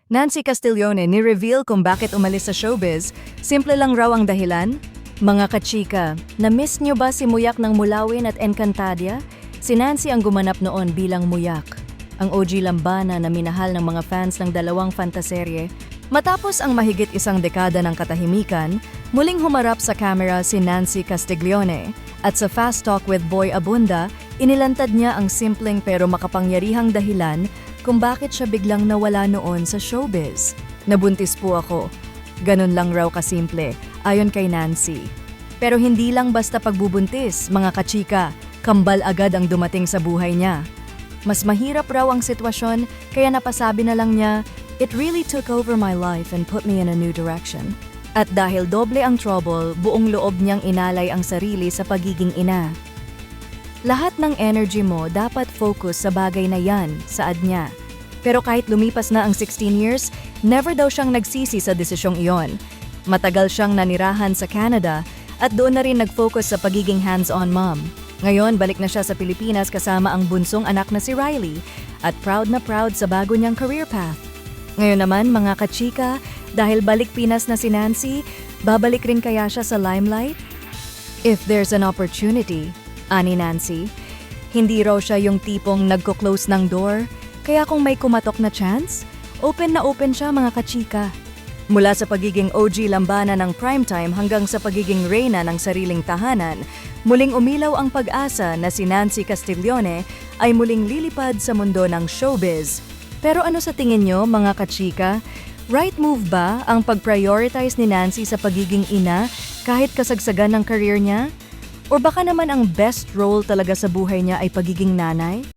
Nancy Castiglione ni-reveal kung bakit umalis sa showbiz, simple lang raw ang dahilan? Mga kachika, na-miss niyo ba si Muyak ng Mulawin at Encantadia? Si Nancy ang gumanap noon bilang Muyak, ang OG lambana na minahal ng mga fans ng dalawang fantaserye. Matapos ang mahigit isang dekada ng katahimikan, muling humarap sa camera si Nancy Castiglione at sa Fast Talk with Boy Abunda, inilantad niya ang simpleng pero makapangyarihang dahilan kung bakit siya biglang nawala noon sa showbiz. Nabuntis po ako. Ganun lang raw kasimple, ayon kay Nancy. Pero hindi lang basta pagbubuntis, mga kachika, kambal agad ang dumating sa buhay niya. Mas mahirap raw ang sitwasyon, kaya napasabi na lang niya, "It really took over my life and put me in a new direction." At dahil doble ang trouble, buong loob niyang inalay ang sarili sa pagiging ina. Lahat ng energy mo dapat focus sa bagay na yan, saad niya. Pero kahit lumipas na ang 16 years, never daw siyang nagsisi sa desisyong iyon. Matagal siyang nanirahan sa Canada at doon na rin nag-focus sa pagiging hands-on mom. Ngayon, balik na siya sa Pilipinas kasama ang bunsong anak na si Riley at proud na proud sa bago niyang career path. Ngayon naman, mga kachika, dahil balik Pinas na si Nancy, babalik rin kaya siya sa limelight? If there's an opportunity, ani Nancy, hindi raw siya yung tipong nagko-close ng door, kaya kung may kumatok na chance, open na open siya, mga kachika. Mula sa pagiging OG lambana ng primetime hanggang sa pagiging reyna ng sariling tahanan, muling umilaw ang pag-asa na si Nancy Castiglione ay muling lilipad sa mundo ng showbiz. Pero ano sa tingin nyo, mga kachika? Right move ba ang pag-prioritize ni Nancy sa pagiging ina kahit kasagsagan ng career niya? O baka naman ang best role talaga sa buhay niya ay pagiging nanay?